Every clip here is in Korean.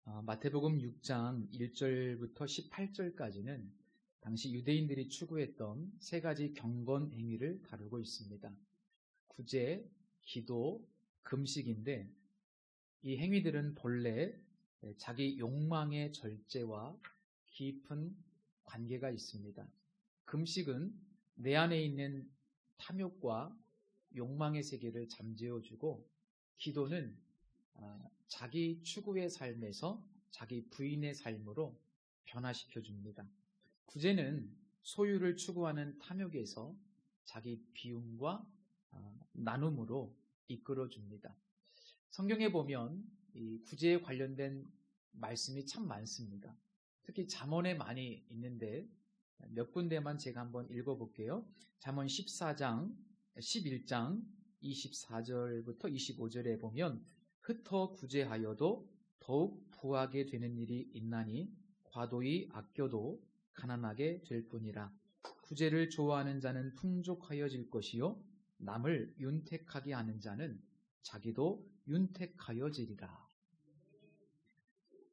마태복음 6장 1절부터 18절까지는 당시 유대인들이 추구했던 세 가지 경건 행위를 다루고 있습니다. 구제, 기도, 금식인데 이 행위들은 본래 자기 욕망의 절제와 깊은 관계가 있습니다. 금식은 내 안에 있는 탐욕과 욕망의 세계를 잠재워주고, 기도는 자기 추구의 삶에서 자기 부인의 삶으로 변화시켜 줍니다. 구제는 소유를 추구하는 탐욕에서 자기 비움과 나눔으로 이끌어 줍니다. 성경에 보면 이 구제에 관련된 말씀이 참 많습니다. 특히 잠언에 많이 있는데 몇 군데만 제가 한번 읽어볼게요. 잠언 14장, 11장 24절부터 25절에 보면 흩어 구제하여도 더욱 부하게 되는 일이 있나니 과도히 아껴도 가난하게 될 뿐이라. 구제를 좋아하는 자는 풍족하여질 것이요 남을 윤택하게 하는 자는 자기도 윤택하여지리라.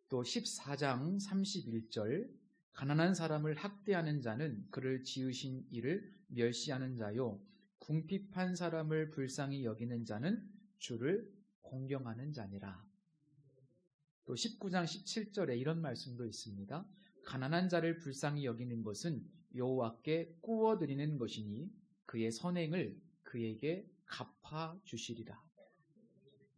또 14장 31절 가난한 사람을 학대하는 자는 그를 지으신 이를 멸시하는 자요 궁핍한 사람을 불쌍히 여기는 자는 주를 공경하는 자니라. 또 19장 17절에 이런 말씀도 있습니다. 가난한 자를 불쌍히 여기는 것은 여호와께 꾸어드리는 것이니 그의 선행을 그에게 갚아주시리라.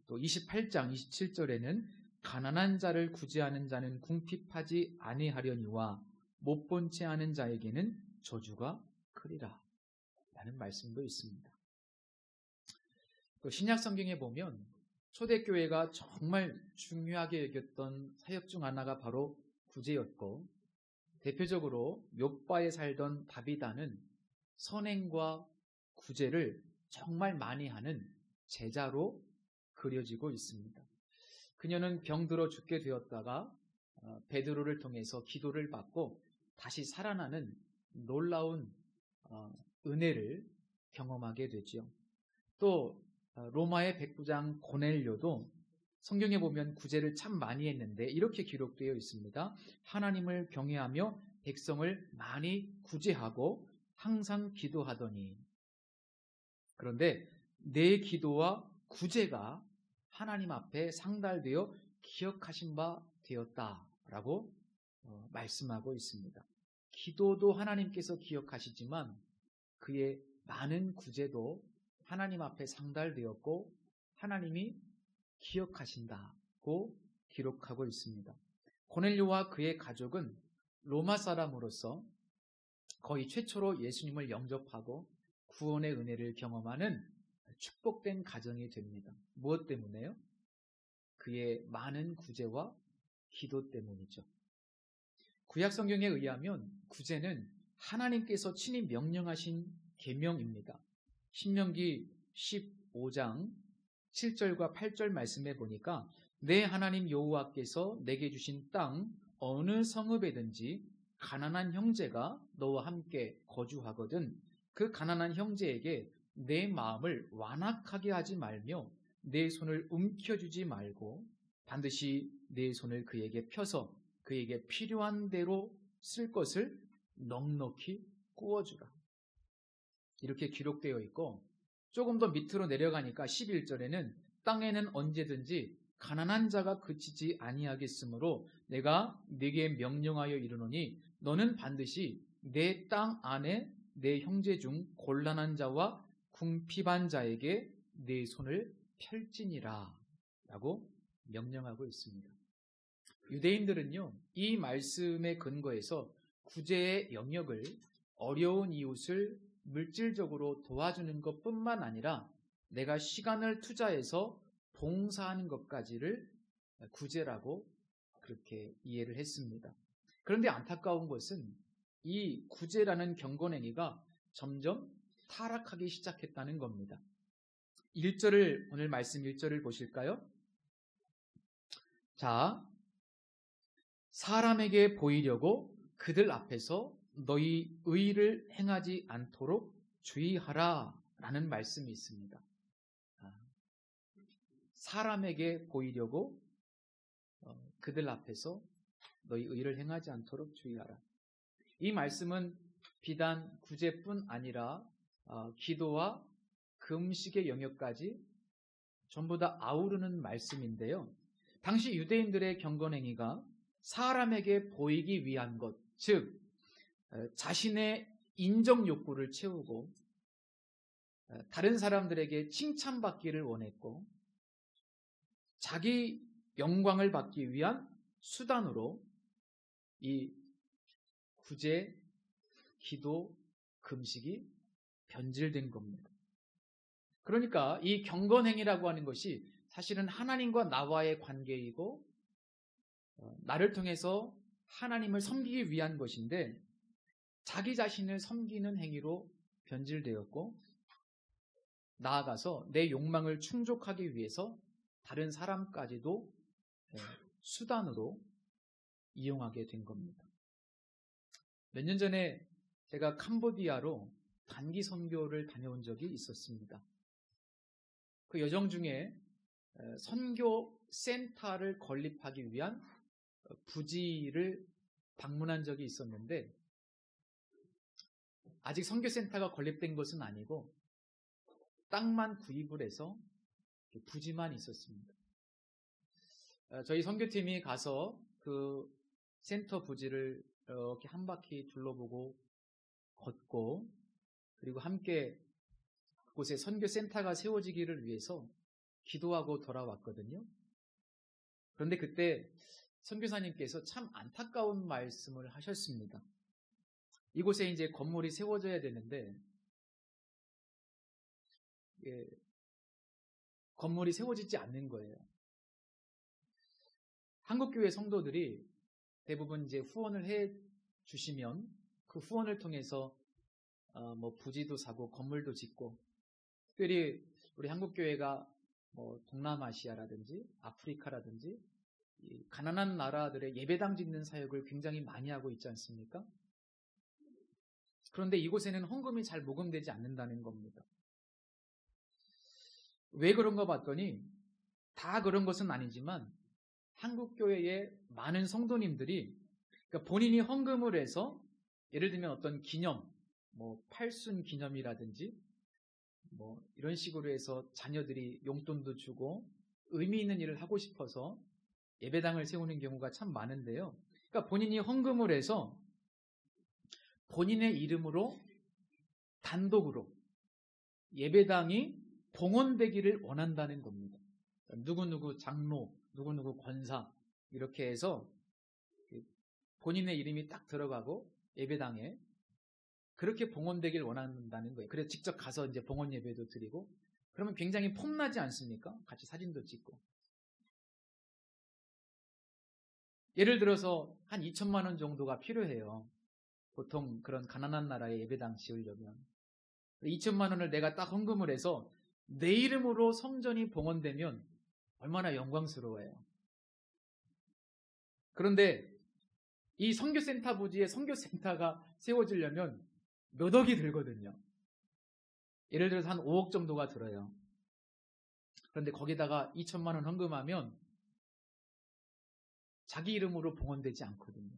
또 28장 27절에는 가난한 자를 구제하는 자는 궁핍하지 아니하려니와 못 본 채 하는 자에게는 저주가 크리라 라는 말씀도 있습니다. 또 신약 성경에 보면 초대교회가 정말 중요하게 여겼던 사역 중 하나가 바로 구제였고, 대표적으로 욥바에 살던 다비다는 선행과 구제를 정말 많이 하는 제자로 그려지고 있습니다. 그녀는 병들어 죽게 되었다가 베드로를 통해서 기도를 받고 다시 살아나는 놀라운 은혜를 경험하게 되죠. 또 로마의 백부장 고넬료도 성경에 보면 구제를 참 많이 했는데 이렇게 기록되어 있습니다. 하나님을 경외하며 백성을 많이 구제하고 항상 기도하더니. 그런데 내 기도와 구제가 하나님 앞에 상달되어 기억하신 바 되었다라고 말씀하고 있습니다. 기도도 하나님께서 기억하시지만 그의 많은 구제도 하나님 앞에 상달되었고 하나님이 기억하신다고 기록하고 있습니다. 고넬료와 그의 가족은 로마 사람으로서 거의 최초로 예수님을 영접하고 구원의 은혜를 경험하는 축복된 가정이 됩니다. 무엇 때문에요? 그의 많은 구제와 기도 때문이죠. 구약 성경에 의하면 구제는 하나님께서 친히 명령하신 계명입니다. 신명기 15장 7절과 8절 말씀에 보니까 내 하나님 여호와께서 내게 주신 땅 어느 성읍에든지 가난한 형제가 너와 함께 거주하거든 그 가난한 형제에게 내 마음을 완악하게 하지 말며 내 손을 움켜쥐지 말고 반드시 내 손을 그에게 펴서 그에게 필요한 대로 쓸 것을 넉넉히 꾸어주라. 이렇게 기록되어 있고, 조금 더 밑으로 내려가니까 11절에는 땅에는 언제든지 가난한 자가 그치지 아니하겠으므로 내가 네게 명령하여 이르노니 너는 반드시 내 땅 안에 내 형제 중 곤란한 자와 궁핍한 자에게 내 손을 펼지니라 라고 명령하고 있습니다. 유대인들은요, 이 말씀의 근거에서 구제의 영역을 어려운 이웃을 물질적으로 도와주는 것뿐만 아니라 내가 시간을 투자해서 봉사하는 것까지를 구제라고 그렇게 이해를 했습니다. 그런데 안타까운 것은 이 구제라는 경건행위가 점점 타락하기 시작했다는 겁니다. 1절을, 오늘 말씀 1절을 보실까요? 자, 사람에게 보이려고 그들 앞에서 너희 의를 행하지 않도록 주의하라 라는 말씀이 있습니다. 사람에게 보이려고 그들 앞에서 너희 의를 행하지 않도록 주의하라. 이 말씀은 비단 구제뿐 아니라 기도와 금식의 영역까지 전부 다 아우르는 말씀인데요. 당시 유대인들의 경건행위가 사람에게 보이기 위한 것, 즉 자신의 인정 욕구를 채우고 다른 사람들에게 칭찬받기를 원했고 자기 영광을 받기 위한 수단으로 이 구제, 기도, 금식이 변질된 겁니다. 그러니까 이 경건행위라고 하는 것이 사실은 하나님과 나와의 관계이고 나를 통해서 하나님을 섬기기 위한 것인데 자기 자신을 섬기는 행위로 변질되었고 나아가서 내 욕망을 충족하기 위해서 다른 사람까지도 수단으로 이용하게 된 겁니다. 몇 년 전에 제가 캄보디아로 단기 선교를 다녀온 적이 있었습니다. 그 여정 중에 선교 센터를 건립하기 위한 부지를 방문한 적이 있었는데 아직 선교 센터가 건립된 것은 아니고 땅만 구입을 해서 부지만 있었습니다. 저희 선교팀이 가서 그 센터 부지를 이렇게 한 바퀴 둘러보고 걷고 그리고 함께 그곳에 선교센터가 세워지기를 위해서 기도하고 돌아왔거든요. 그런데 그때 선교사님께서 참 안타까운 말씀을 하셨습니다. 이곳에 이제 건물이 세워져야 되는데 건물이 세워지지 않는 거예요. 한국교회 성도들이 대부분 이제 후원을 해 주시면 그 후원을 통해서 뭐 부지도 사고 건물도 짓고 특별히 우리 한국교회가 뭐 동남아시아라든지 아프리카라든지 이 가난한 나라들의 예배당 짓는 사역을 굉장히 많이 하고 있지 않습니까? 그런데 이곳에는 헌금이 잘 모금되지 않는다는 겁니다. 왜 그런가 봤더니 다 그런 것은 아니지만 한국교회의 많은 성도님들이 그러니까 본인이 헌금을 해서 예를 들면 어떤 기념, 뭐 팔순 기념이라든지 뭐 이런 식으로 해서 자녀들이 용돈도 주고 의미 있는 일을 하고 싶어서 예배당을 세우는 경우가 참 많은데요. 그러니까 본인이 헌금을 해서 본인의 이름으로 단독으로 예배당이 봉헌되기를 원한다는 겁니다. 누구누구 장로, 누구누구 권사 이렇게 해서 본인의 이름이 딱 들어가고 예배당에 그렇게 봉헌되길 원한다는 거예요. 그래서 직접 가서 이제 봉헌 예배도 드리고 그러면 굉장히 폼나지 않습니까? 같이 사진도 찍고. 예를 들어서 한 2천만 원 정도가 필요해요. 보통 그런 가난한 나라에 예배당 지으려면. 2천만 원을 내가 딱 헌금을 해서 내 이름으로 성전이 봉헌되면 얼마나 영광스러워요. 그런데 이 선교센터 부지에 선교센터가 세워지려면 몇 억이 들거든요. 예를 들어서 한 5억 정도가 들어요. 그런데 거기다가 2천만 원 헌금하면 자기 이름으로 봉헌되지 않거든요.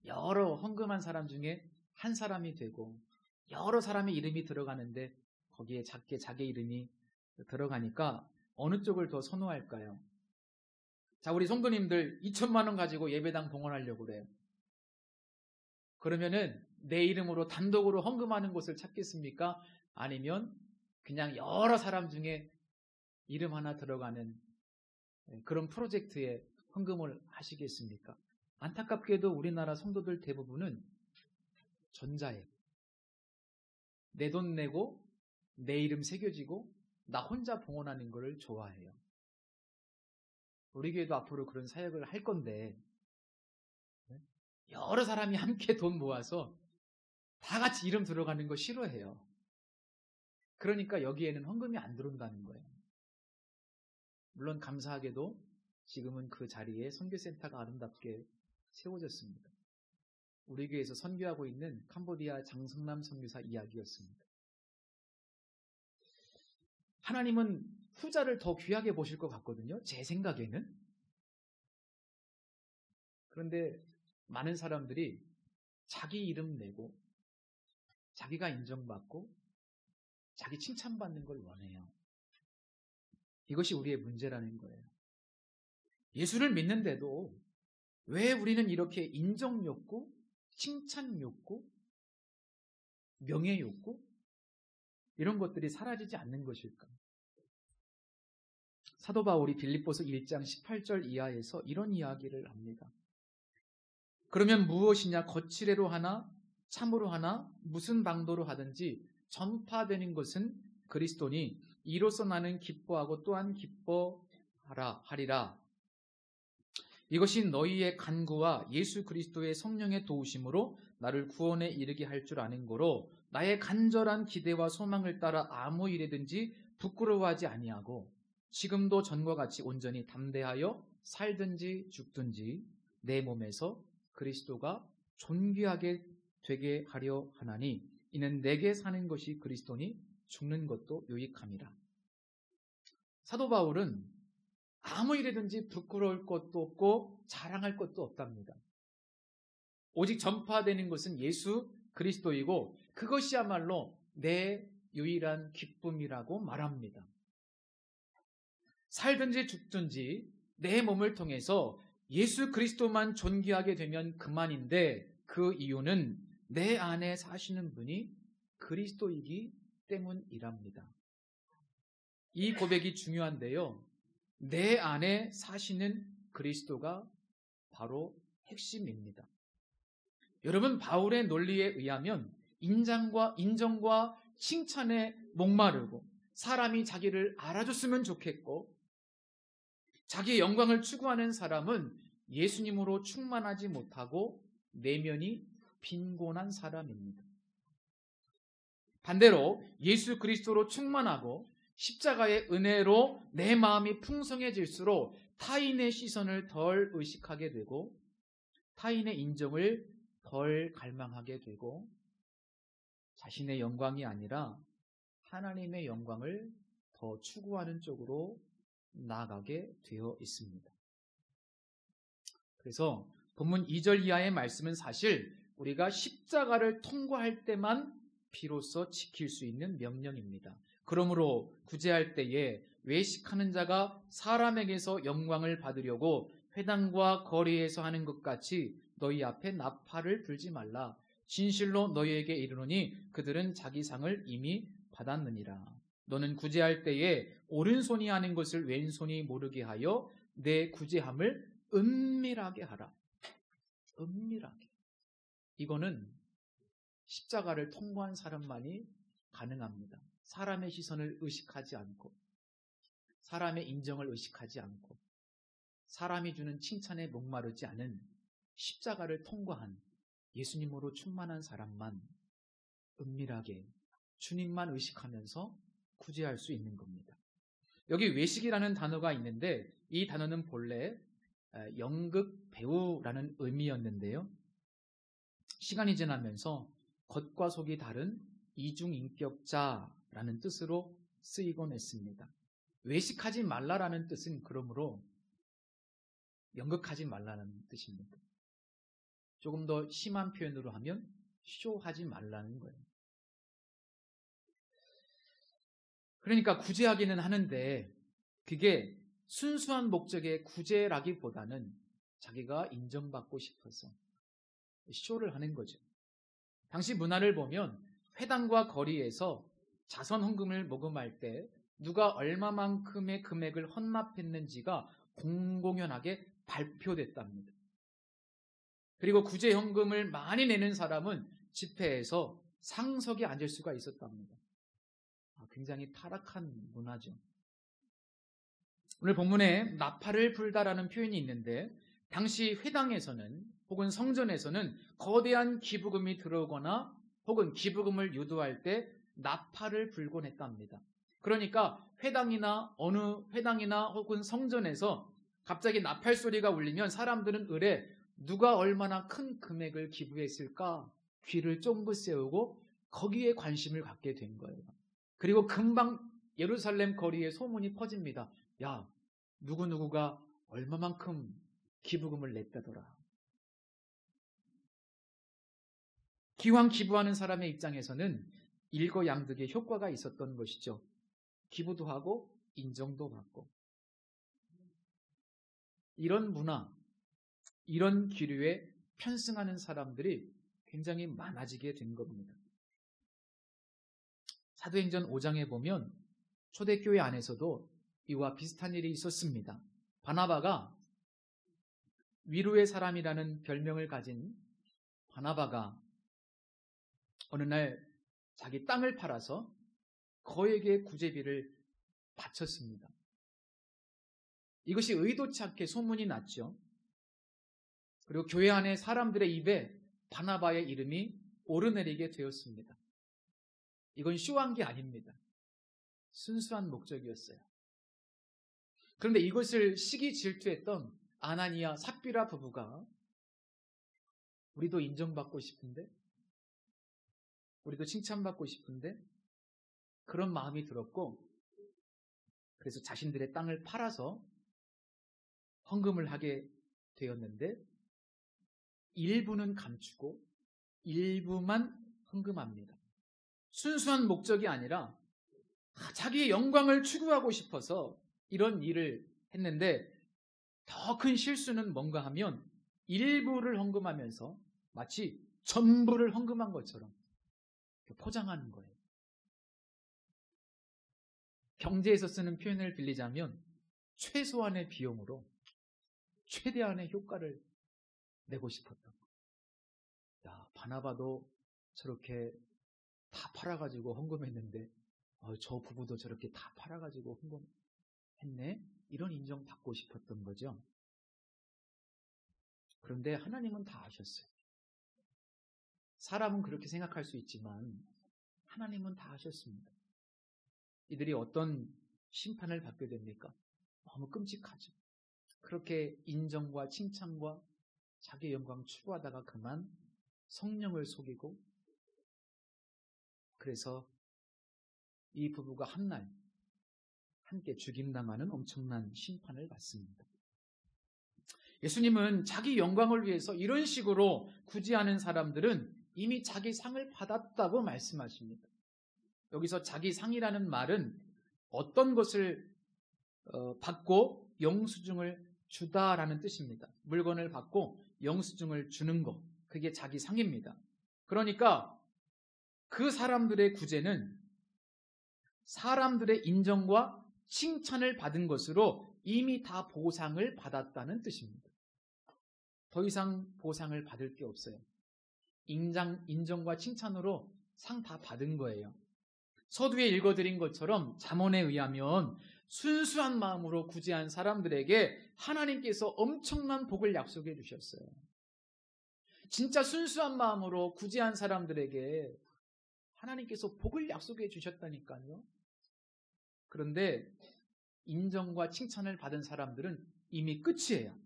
여러 헌금한 사람 중에 한 사람이 되고 여러 사람의 이름이 들어가는데 거기에 작게 자기 이름이 들어가니까 어느 쪽을 더 선호할까요? 자, 우리 성도님들 2천만 원 가지고 예배당 봉헌하려고 그래요. 그러면은 내 이름으로 단독으로 헌금하는 곳을 찾겠습니까? 아니면 그냥 여러 사람 중에 이름 하나 들어가는 그런 프로젝트에 헌금을 하시겠습니까? 안타깝게도 우리나라 성도들 대부분은 전자예요. 내 돈 내고 내 이름 새겨지고 나 혼자 봉헌하는 것을 좋아해요. 우리 교회도 앞으로 그런 사역을 할 건데 여러 사람이 함께 돈 모아서 다 같이 이름 들어가는 거 싫어해요. 그러니까 여기에는 헌금이 안 들어온다는 거예요. 물론 감사하게도 지금은 그 자리에 선교센터가 아름답게 세워졌습니다. 우리 교회에서 선교하고 있는 캄보디아 장성남 선교사 이야기였습니다. 하나님은 후자를 더 귀하게 보실 것 같거든요. 제 생각에는. 그런데 많은 사람들이 자기 이름 내고 자기가 인정받고 자기 칭찬받는 걸 원해요. 이것이 우리의 문제라는 거예요. 예수를 믿는데도 왜 우리는 이렇게 인정 욕구, 칭찬 욕구, 명예 욕구 이런 것들이 사라지지 않는 것일까? 사도 바울이 빌립보서 1장 18절 이하에서 이런 이야기를 합니다. 그러면 무엇이냐? 거칠애로 하나 참으로 하나 무슨 방도로 하든지 전파되는 것은 그리스도니 이로써 나는 기뻐하고 또한 기뻐하리라. 이것이 너희의 간구와 예수 그리스도의 성령의 도우심으로 나를 구원에 이르게 할 줄 아는 거로 나의 간절한 기대와 소망을 따라 아무 일에든지 부끄러워하지 아니하고 지금도 전과 같이 온전히 담대하여 살든지 죽든지 내 몸에서 그리스도가 존귀하게 되게 하려 하나니 이는 내게 사는 것이 그리스도니 죽는 것도 유익함이라. 사도 바울은 아무 일이든지 부끄러울 것도 없고 자랑할 것도 없답니다. 오직 전파되는 것은 예수 그리스도이고 그것이야말로 내 유일한 기쁨이라고 말합니다. 살든지 죽든지 내 몸을 통해서 예수 그리스도만 존귀하게 되면 그만인데 그 이유는 내 안에 사시는 분이 그리스도이기 때문이랍니다. 이 고백이 중요한데요. 내 안에 사시는 그리스도가 바로 핵심입니다. 여러분, 바울의 논리에 의하면 인정과 칭찬에 목마르고 사람이 자기를 알아줬으면 좋겠고 자기의 영광을 추구하는 사람은 예수님으로 충만하지 못하고 내면이 빈곤한 사람입니다. 반대로 예수 그리스도로 충만하고 십자가의 은혜로 내 마음이 풍성해질수록 타인의 시선을 덜 의식하게 되고 타인의 인정을 덜 갈망하게 되고 자신의 영광이 아니라 하나님의 영광을 더 추구하는 쪽으로 나아가게 되어 있습니다. 그래서 본문 2절 이하의 말씀은 사실 우리가 십자가를 통과할 때만 비로소 지킬 수 있는 명령입니다. 그러므로 구제할 때에 외식하는 자가 사람에게서 영광을 받으려고 회당과 거리에서 하는 것 같이 너희 앞에 나팔을 불지 말라. 진실로 너희에게 이르노니 그들은 자기 상을 이미 받았느니라. 너는 구제할 때에 오른손이 하는 것을 왼손이 모르게 하여 내 구제함을 은밀하게 하라. 은밀하게. 이거는 십자가를 통과한 사람만이 가능합니다. 사람의 시선을 의식하지 않고 사람의 인정을 의식하지 않고 사람이 주는 칭찬에 목마르지 않은 십자가를 통과한 예수님으로 충만한 사람만 은밀하게 주님만 의식하면서 구제할 수 있는 겁니다. 여기 외식이라는 단어가 있는데 이 단어는 본래 연극 배우라는 의미였는데요. 시간이 지나면서 겉과 속이 다른 이중인격자라는 뜻으로 쓰이곤 했습니다. 외식하지 말라라는 뜻은 그러므로 연극하지 말라는 뜻입니다. 조금 더 심한 표현으로 하면 쇼하지 말라는 거예요. 그러니까 구제하기는 하는데 그게 순수한 목적의 구제라기보다는 자기가 인정받고 싶어서 쇼를 하는 거죠. 당시 문화를 보면 회당과 거리에서 자선 헌금을 모금할 때 누가 얼마만큼의 금액을 헌납했는지가 공공연하게 발표됐답니다. 그리고 구제 헌금을 많이 내는 사람은 집회에서 상석에 앉을 수가 있었답니다. 굉장히 타락한 문화죠. 오늘 본문에 나팔을 불다라는 표현이 있는데 당시 회당에서는 혹은 성전에서는 거대한 기부금이 들어오거나 혹은 기부금을 유도할 때 나팔을 불곤 했답니다. 그러니까 어느 회당이나 혹은 성전에서 갑자기 나팔 소리가 울리면 사람들은 을에 누가 얼마나 큰 금액을 기부했을까 귀를 쫑긋 세우고 거기에 관심을 갖게 된 거예요. 그리고 금방 예루살렘 거리에 소문이 퍼집니다. 야, 누구누구가 얼마만큼 기부금을 냈다더라. 기왕 기부하는 사람의 입장에서는 일거양득의 효과가 있었던 것이죠. 기부도 하고 인정도 받고. 이런 문화, 이런 기류에 편승하는 사람들이 굉장히 많아지게 된 겁니다. 사도행전 5장에 보면 초대교회 안에서도 이와 비슷한 일이 있었습니다. 바나바가 위로의 사람이라는 별명을 가진 바나바가 어느 날 자기 땅을 팔아서 거액의 구제비를 바쳤습니다. 이것이 의도치 않게 소문이 났죠. 그리고 교회 안에 사람들의 입에 바나바의 이름이 오르내리게 되었습니다. 이건 쇼한 게 아닙니다. 순수한 목적이었어요. 그런데 이것을 시기 질투했던 아나니아 삽비라 부부가 우리도 인정받고 싶은데, 우리도 칭찬받고 싶은데 그런 마음이 들었고, 그래서 자신들의 땅을 팔아서 헌금을 하게 되었는데 일부는 감추고 일부만 헌금합니다. 순수한 목적이 아니라 자기의 영광을 추구하고 싶어서 이런 일을 했는데, 더 큰 실수는 뭔가 하면 일부를 헌금하면서 마치 전부를 헌금한 것처럼 포장하는 거예요. 경제에서 쓰는 표현을 빌리자면 최소한의 비용으로 최대한의 효과를 내고 싶었던 거예요. 야, 바나바도 저렇게 다 팔아가지고 헌금했는데 저 부부도 저렇게 다 팔아가지고 헌금했네? 이런 인정 받고 싶었던 거죠. 그런데 하나님은 다 아셨어요. 사람은 그렇게 생각할 수 있지만 하나님은 다 아셨습니다. 이들이 어떤 심판을 받게 됩니까? 너무 끔찍하죠. 그렇게 인정과 칭찬과 자기의 영광 추구하다가 그만 성령을 속이고, 그래서 이 부부가 한날 함께 죽임당하는 엄청난 심판을 받습니다. 예수님은 자기 영광을 위해서 이런 식으로 구제하는 사람들은 이미 자기 상을 받았다고 말씀하십니다. 여기서 자기 상이라는 말은 어떤 것을 받고 영수증을 주다라는 뜻입니다. 물건을 받고 영수증을 주는 것, 그게 자기 상입니다. 그러니까 그 사람들의 구제는 사람들의 인정과 칭찬을 받은 것으로 이미 다 보상을 받았다는 뜻입니다. 더 이상 보상을 받을 게 없어요. 인정과 칭찬으로 상 다 받은 거예요. 서두에 읽어드린 것처럼 잠언에 의하면 순수한 마음으로 구제한 사람들에게 하나님께서 엄청난 복을 약속해 주셨어요. 진짜 순수한 마음으로 구제한 사람들에게 하나님께서 복을 약속해 주셨다니까요. 그런데 인정과 칭찬을 받은 사람들은 이미 끝이에요.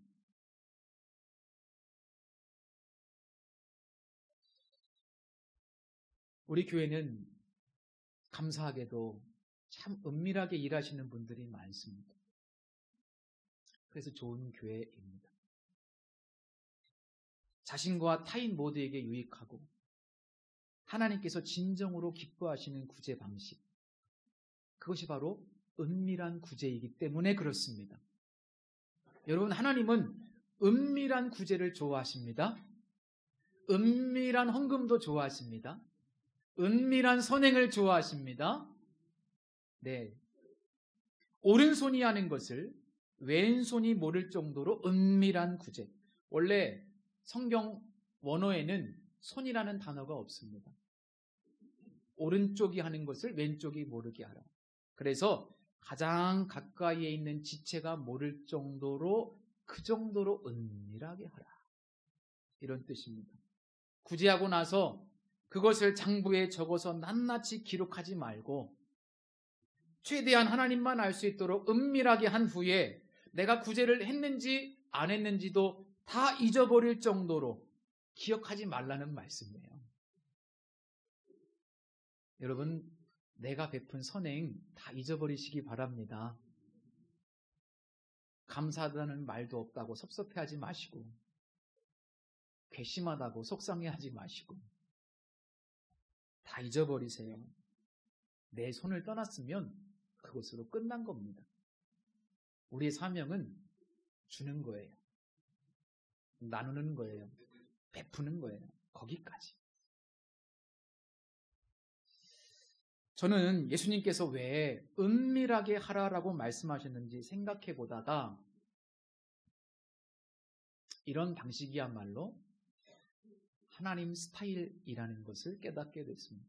우리 교회는 감사하게도 참 은밀하게 일하시는 분들이 많습니다. 그래서 좋은 교회입니다. 자신과 타인 모두에게 유익하고 하나님께서 진정으로 기뻐하시는 구제 방식, 그것이 바로 은밀한 구제이기 때문에 그렇습니다. 여러분, 하나님은 은밀한 구제를 좋아하십니다. 은밀한 헌금도 좋아하십니다. 은밀한 선행을 좋아하십니다. 네, 오른손이 하는 것을 왼손이 모를 정도로 은밀한 구제. 원래 성경 원어에는 손이라는 단어가 없습니다. 오른쪽이 하는 것을 왼쪽이 모르게 하라. 그래서 가장 가까이에 있는 지체가 모를 정도로, 그 정도로 은밀하게 하라, 이런 뜻입니다. 구제하고 나서 그것을 장부에 적어서 낱낱이 기록하지 말고 최대한 하나님만 알 수 있도록 은밀하게 한 후에 내가 구제를 했는지 안 했는지도 다 잊어버릴 정도로 기억하지 말라는 말씀이에요. 여러분, 내가 베푼 선행 다 잊어버리시기 바랍니다. 감사하다는 말도 없다고 섭섭해하지 마시고, 괘씸하다고 속상해하지 마시고, 다 잊어버리세요. 내 손을 떠났으면 그것으로 끝난 겁니다. 우리의 사명은 주는 거예요. 나누는 거예요. 베푸는 거예요. 거기까지. 저는 예수님께서 왜 은밀하게 하라라고 말씀하셨는지 생각해 보다가 이런 방식이야말로 하나님 스타일이라는 것을 깨닫게 됐습니다.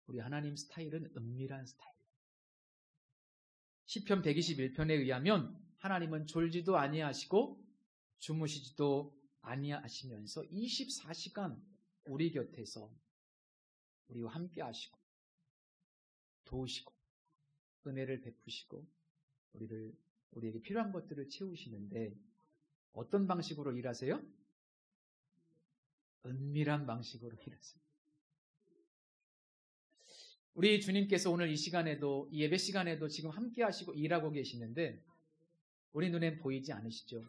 우리 하나님 스타일은 은밀한 스타일이에요. 시편 121편에 의하면 하나님은 졸지도 아니하시고 주무시지도 아니하시면서 24시간 우리 곁에서 우리와 함께 하시고 도우시고 은혜를 베푸시고 우리에게 필요한 것들을 채우시는데 어떤 방식으로 일하세요? 은밀한 방식으로 일하세요. 우리 주님께서 오늘 이 시간에도 이 예배 시간에도 지금 함께 하시고 일하고 계시는데 우리 눈엔 보이지 않으시죠?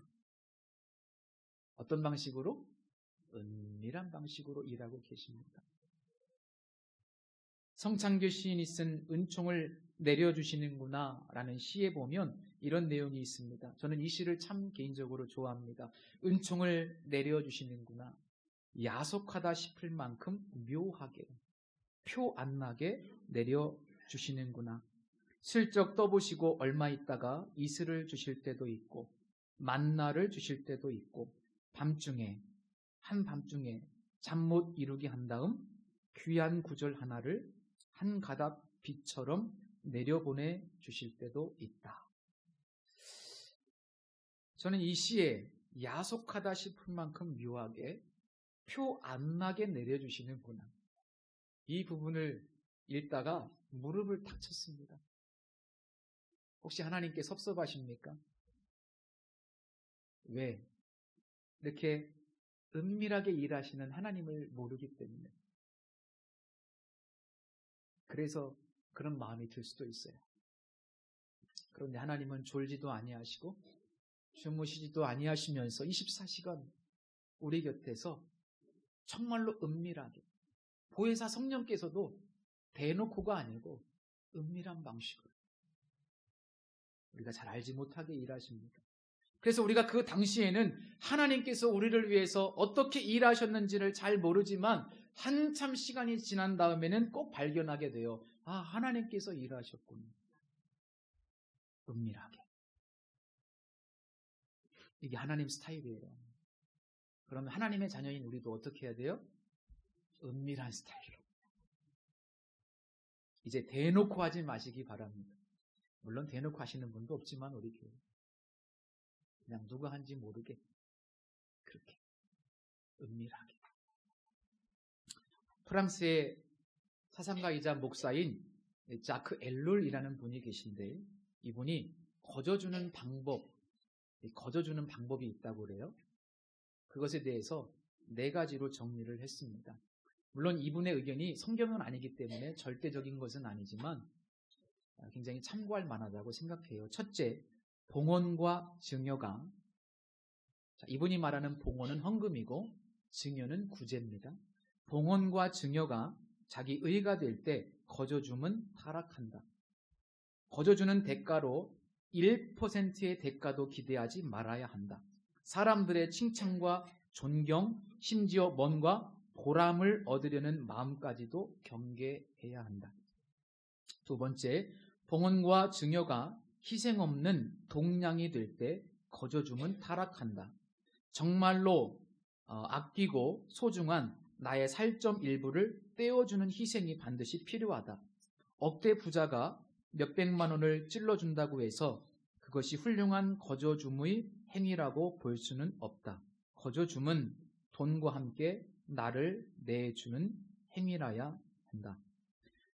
어떤 방식으로? 은밀한 방식으로 일하고 계십니다. 성창규 시인이 쓴 은총을 내려주시는구나 라는 시에 보면 이런 내용이 있습니다. 저는 이 시를 참 개인적으로 좋아합니다. 은총을 내려주시는구나. 야속하다 싶을 만큼 묘하게 표 안 나게 내려주시는구나. 슬쩍 떠보시고 얼마 있다가 이슬을 주실 때도 있고 만나를 주실 때도 있고 한밤중에 잠 못 이루게 한 다음 귀한 구절 하나를 한 가닥 빛처럼 내려보내 주실 때도 있다. 저는 이 시에 야속하다 싶을 만큼 묘하게 표 안 나게 내려주시는구나. 이 부분을 읽다가 무릎을 탁 쳤습니다. 혹시 하나님께 섭섭하십니까? 왜? 이렇게 은밀하게 일하시는 하나님을 모르기 때문에. 그래서 그런 마음이 들 수도 있어요. 그런데 하나님은 졸지도 아니하시고 주무시지도 아니하시면서 24시간 우리 곁에서 정말로 은밀하게 보혜사 성령께서도 대놓고가 아니고 은밀한 방식으로 우리가 잘 알지 못하게 일하십니다. 그래서 우리가 그 당시에는 하나님께서 우리를 위해서 어떻게 일하셨는지를 잘 모르지만 한참 시간이 지난 다음에는 꼭 발견하게 돼요. 아, 하나님께서 일하셨군요. 은밀하게. 이게 하나님 스타일이에요. 그러면 하나님의 자녀인 우리도 어떻게 해야 돼요? 은밀한 스타일로. 이제 대놓고 하지 마시기 바랍니다. 물론 대놓고 하시는 분도 없지만 우리 교회. 그냥 누가 한지 모르게 그렇게 은밀하게. 프랑스의 사상가이자 목사인 자크 엘룰이라는 분이 계신데 이분이 거저주는 방법이 있다고 그래요. 그것에 대해서 4가지로 정리를 했습니다. 물론 이분의 의견이 성경은 아니기 때문에 절대적인 것은 아니지만 굉장히 참고할 만하다고 생각해요. 첫째, 봉헌과 증여가, 이분이 말하는 봉헌은 헌금이고 증여는 구제입니다. 봉헌과 증여가 자기 의가 될 때 거저줌은 타락한다. 거저주는 대가로 1%의 대가도 기대하지 말아야 한다. 사람들의 칭찬과 존경, 심지어 뭔가 보람을 얻으려는 마음까지도 경계해야 한다. 두 번째, 봉헌과 증여가 희생 없는 동량이 될 때 거저줌은 타락한다. 정말로 아끼고 소중한 나의 살점 일부를 떼어주는 희생이 반드시 필요하다. 억대 부자가 몇백만 원을 찔러준다고 해서 그것이 훌륭한 거저줌의 행위라고 볼 수는 없다. 거저줌은 돈과 함께 나를 내주는 행위라야 한다.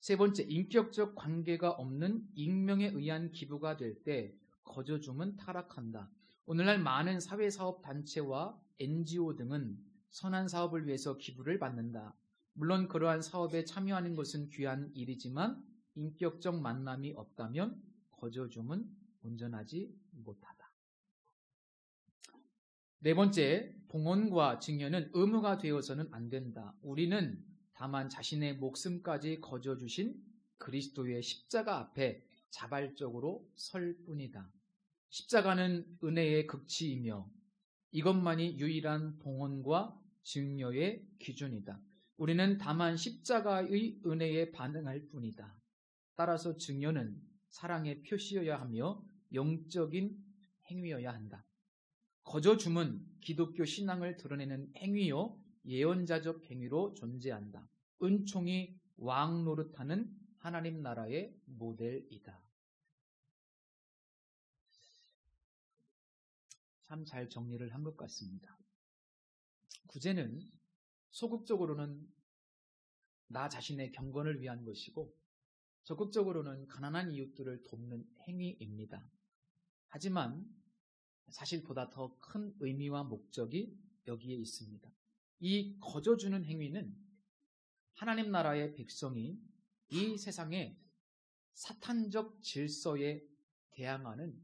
세 번째, 인격적 관계가 없는 익명에 의한 기부가 될 때 거저줌은 타락한다. 오늘날 많은 사회사업단체와 NGO 등은 선한 사업을 위해서 기부를 받는다. 물론 그러한 사업에 참여하는 것은 귀한 일이지만 인격적 만남이 없다면 거저줌은 온전하지 못하다. 네 번째, 봉헌과 증여는 의무가 되어서는 안 된다. 우리는 다만 자신의 목숨까지 거저주신 그리스도의 십자가 앞에 자발적으로 설 뿐이다. 십자가는 은혜의 극치이며 이것만이 유일한 봉헌과 증여의 기준이다. 우리는 다만 십자가의 은혜에 반응할 뿐이다. 따라서 증여는 사랑의 표시여야 하며 영적인 행위여야 한다. 거저줌은 기독교 신앙을 드러내는 행위요 예언자적 행위로 존재한다. 은총이 왕 노릇하는 하나님 나라의 모델이다. 참 잘 정리를 한 것 같습니다. 구제는 소극적으로는 나 자신의 경건을 위한 것이고 적극적으로는 가난한 이웃들을 돕는 행위입니다. 하지만 사실 보다 더 큰 의미와 목적이 여기에 있습니다. 이 거저주는 행위는 하나님 나라의 백성이 이 세상의 사탄적 질서에 대항하는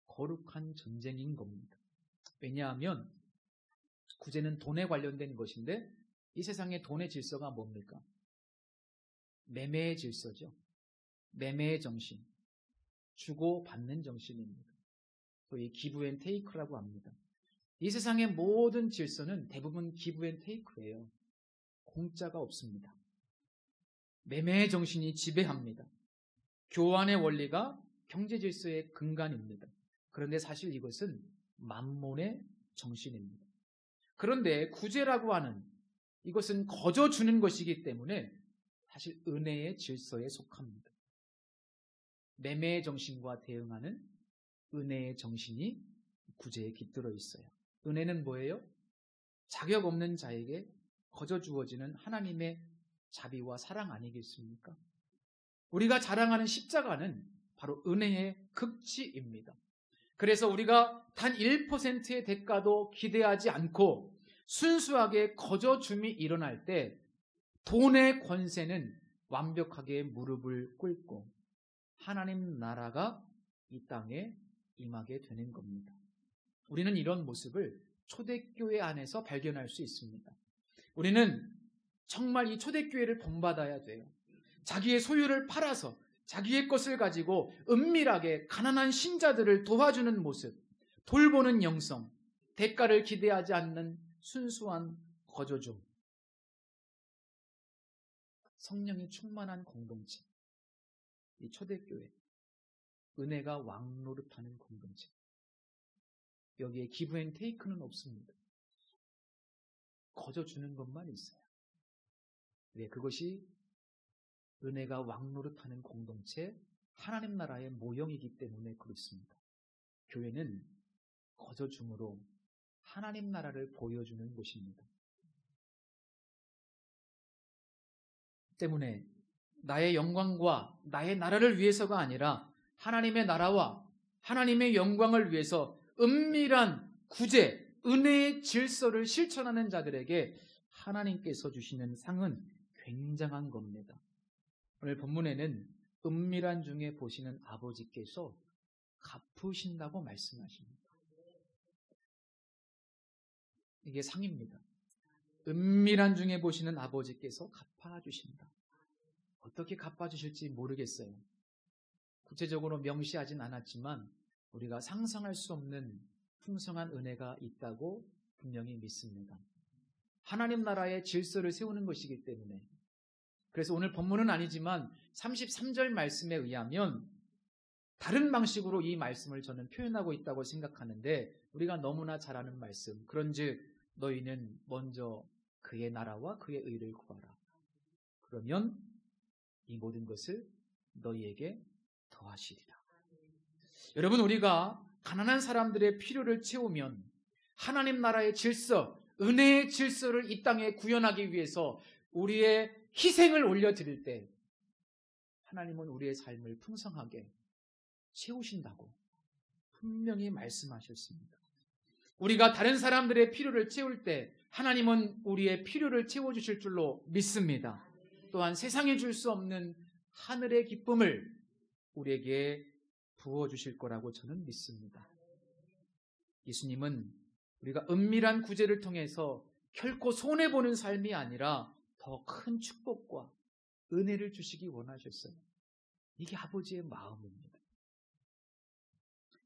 거룩한 전쟁인 겁니다. 왜냐하면 구제는 돈에 관련된 것인데 이 세상의 돈의 질서가 뭡니까? 매매의 질서죠. 매매의 정신, 주고받는 정신입니다. 소위 기브앤테이크라고 합니다. 이 세상의 모든 질서는 대부분 기브앤테이크예요. 공짜가 없습니다. 매매의 정신이 지배합니다. 교환의 원리가 경제 질서의 근간입니다. 그런데 사실 이것은 만몬의 정신입니다. 그런데 구제라고 하는 이것은 거저주는 것이기 때문에 사실 은혜의 질서에 속합니다. 매매의 정신과 대응하는 은혜의 정신이 구제에 깃들어 있어요. 은혜는 뭐예요? 자격 없는 자에게 거저 주어지는 하나님의 자비와 사랑 아니겠습니까? 우리가 자랑하는 십자가는 바로 은혜의 극치입니다. 그래서 우리가 단 1%의 대가도 기대하지 않고 순수하게 거저줌이 일어날 때 돈의 권세는 완벽하게 무릎을 꿇고 하나님 나라가 이 땅에 임하게 되는 겁니다. 우리는 이런 모습을 초대교회 안에서 발견할 수 있습니다. 우리는 정말 이 초대교회를 본받아야 돼요. 자기의 소유를 팔아서 자기의 것을 가지고 은밀하게 가난한 신자들을 도와주는 모습, 돌보는 영성, 대가를 기대하지 않는 순수한 거저줌, 성령이 충만한 공동체, 이 초대교회, 은혜가 왕노릇하는 공동체. 여기에 기브앤테이크는 없습니다. 거저 주는 것만 있어요. 왜? 그것이 은혜가 왕노릇하는 공동체, 하나님 나라의 모형이기 때문에 그렇습니다. 교회는 거저 줌으로 하나님 나라를 보여주는 곳입니다. 때문에 나의 영광과 나의 나라를 위해서가 아니라 하나님의 나라와 하나님의 영광을 위해서 은밀한 구제, 은혜의 질서를 실천하는 자들에게 하나님께서 주시는 상은 굉장한 겁니다. 오늘 본문에는 은밀한 중에 보시는 아버지께서 갚으신다고 말씀하십니다. 이게 상입니다. 은밀한 중에 보시는 아버지께서 갚아주신다. 어떻게 갚아주실지 모르겠어요. 구체적으로 명시하진 않았지만 우리가 상상할 수 없는 풍성한 은혜가 있다고 분명히 믿습니다. 하나님 나라의 질서를 세우는 것이기 때문에. 그래서 오늘 본문은 아니지만 33절 말씀에 의하면 다른 방식으로 이 말씀을 저는 표현하고 있다고 생각하는데 우리가 너무나 잘 아는 말씀. 그런즉 너희는 먼저 그의 나라와 그의 의를 구하라. 그러면 이 모든 것을 너희에게 더하시리라. 여러분, 우리가 가난한 사람들의 필요를 채우면 하나님 나라의 질서, 은혜의 질서를 이 땅에 구현하기 위해서 우리의 희생을 올려드릴 때 하나님은 우리의 삶을 풍성하게 채우신다고 분명히 말씀하셨습니다. 우리가 다른 사람들의 필요를 채울 때 하나님은 우리의 필요를 채워주실 줄로 믿습니다. 또한 세상에 줄 수 없는 하늘의 기쁨을 우리에게 부어주실 거라고 저는 믿습니다. 예수님은 우리가 은밀한 구제를 통해서 결코 손해보는 삶이 아니라 더 큰 축복과 은혜를 주시기 원하셨어요. 이게 아버지의 마음입니다.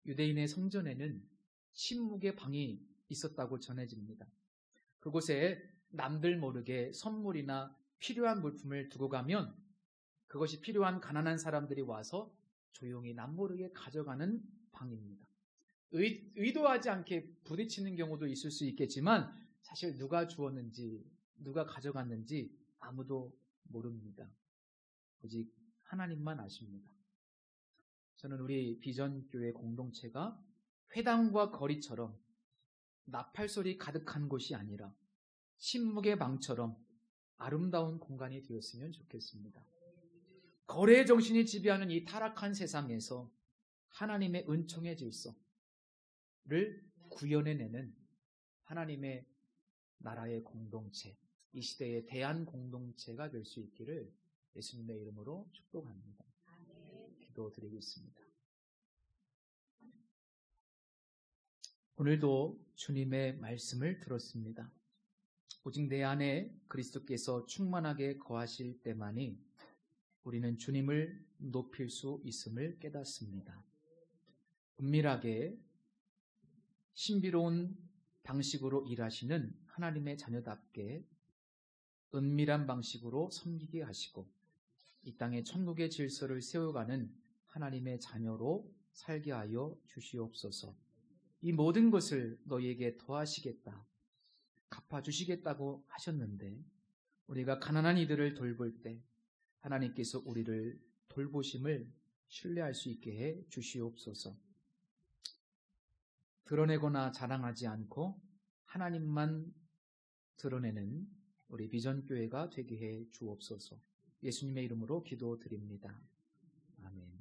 유대인의 성전에는 신묵의 방이 있었다고 전해집니다. 그곳에 남들 모르게 선물이나 필요한 물품을 두고 가면 그것이 필요한 가난한 사람들이 와서 조용히 남모르게 가져가는 방입니다. 의도하지 않게 부딪히는 경우도 있을 수 있겠지만 사실 누가 주었는지 누가 가져갔는지 아무도 모릅니다. 오직 하나님만 아십니다. 저는 우리 비전교회 공동체가 회당과 거리처럼 나팔소리 가득한 곳이 아니라 신묵의 방처럼 아름다운 공간이 되었으면 좋겠습니다. 거래의 정신이 지배하는 이 타락한 세상에서 하나님의 은총의 질서를 구현해내는 하나님의 나라의 공동체, 이 시대의 대한 공동체가 될 수 있기를 예수님의 이름으로 축복합니다. 기도드리겠습니다. 오늘도 주님의 말씀을 들었습니다. 오직 내 안에 그리스도께서 충만하게 거하실 때만이 우리는 주님을 높일 수 있음을 깨닫습니다. 은밀하게 신비로운 방식으로 일하시는 하나님의 자녀답게 은밀한 방식으로 섬기게 하시고 이 땅에 천국의 질서를 세워가는 하나님의 자녀로 살게 하여 주시옵소서. 이 모든 것을 너희에게 더하시겠다, 갚아주시겠다고 하셨는데 우리가 가난한 이들을 돌볼 때 하나님께서 우리를 돌보심을 신뢰할 수 있게 해 주시옵소서. 드러내거나 자랑하지 않고 하나님만 드러내는 우리 비전교회가 되게 해 주옵소서. 예수님의 이름으로 기도드립니다. 아멘.